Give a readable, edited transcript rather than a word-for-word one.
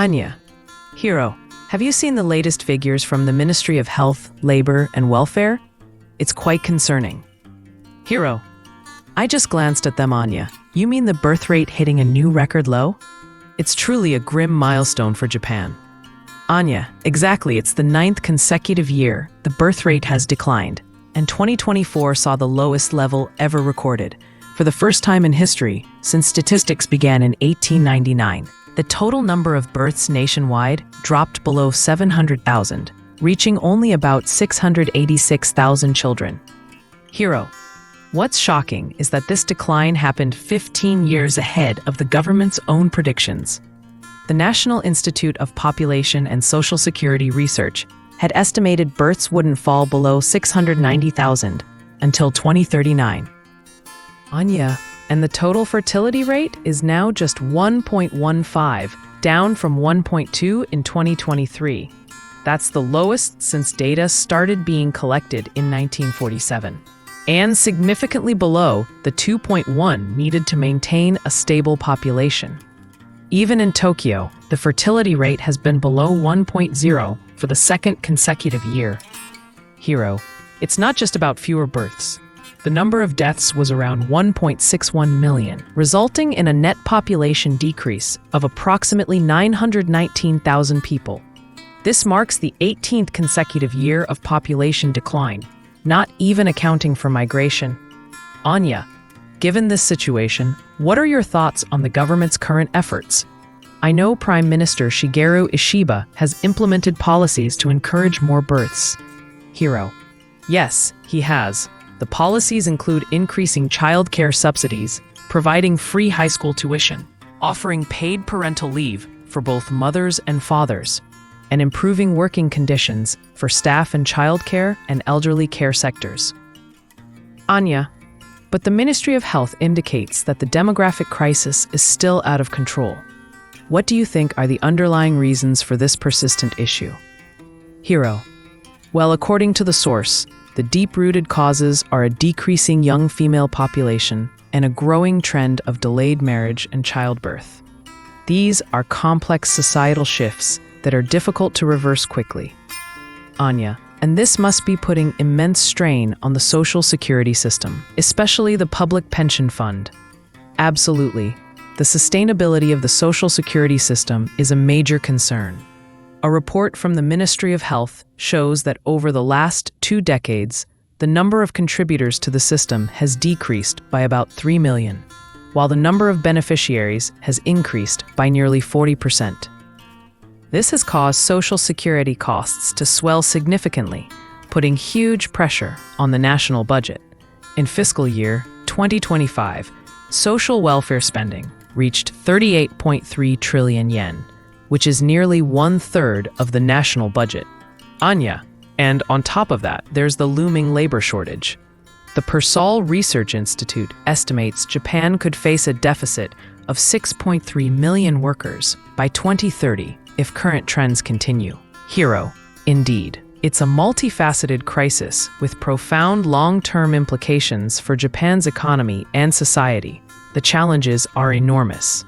Anya, Hiro, have you seen the latest figures from the Ministry of Health, Labor, and Welfare? It's quite concerning. Hiro, I just glanced at them, Anya. You mean the birth rate hitting a new record low? It's truly a grim milestone for Japan. Anya, exactly, it's the 9th consecutive year the birth rate has declined, and 2024 saw the lowest level ever recorded. For the first time in history, since statistics began in 1899, the total number of births nationwide dropped below 700,000, reaching only about 686,000 children. Hiro, what's shocking is that this decline happened 15 years ahead of the government's own predictions. The National Institute of Population and Social Security Research had estimated births wouldn't fall below 690,000 until 2039. Anya, and the total fertility rate is now just 1.15, down from 1.2 in 2023. That's the lowest since data started being collected in 1947, and significantly below the 2.1 needed to maintain a stable population. Even in Tokyo, the fertility rate has been below 1.0 for the second consecutive year. Hiro, it's not just about fewer births. The number of deaths was around 1.61 million, resulting in a net population decrease of approximately 919,000 people. This marks the 18th consecutive year of population decline, not even accounting for migration. Anya, given this situation, what are your thoughts on the government's current efforts? I know Prime Minister Shigeru Ishiba has implemented policies to encourage more births. Hiro, yes, he has. The policies include increasing childcare subsidies, providing free high school tuition, offering paid parental leave for both mothers and fathers, and improving working conditions for staff in childcare and elderly care sectors. Anya, but the Ministry of Health indicates that the demographic crisis is still out of control. What do you think are the underlying reasons for this persistent issue? Hiro, well, according to the source, the deep-rooted causes are a decreasing young female population and a growing trend of delayed marriage and childbirth. These are complex societal shifts that are difficult to reverse quickly. Anya, and this must be putting immense strain on the social security system, especially the public pension fund. Absolutely. The sustainability of the social security system is a major concern. A report from the Ministry of Health shows that over the last 2 decades, the number of contributors to the system has decreased by about 3 million, while the number of beneficiaries has increased by nearly 40%. This has caused social security costs to swell significantly, putting huge pressure on the national budget. In fiscal year 2025, social welfare spending reached 38.3 trillion yen, which is nearly 1/3 of the national budget. Anya, and on top of that, there's the looming labor shortage. The Persol Research Institute estimates Japan could face a deficit of 6.3 million workers by 2030 if current trends continue. Hiro, indeed, it's a multifaceted crisis with profound long-term implications for Japan's economy and society. The challenges are enormous.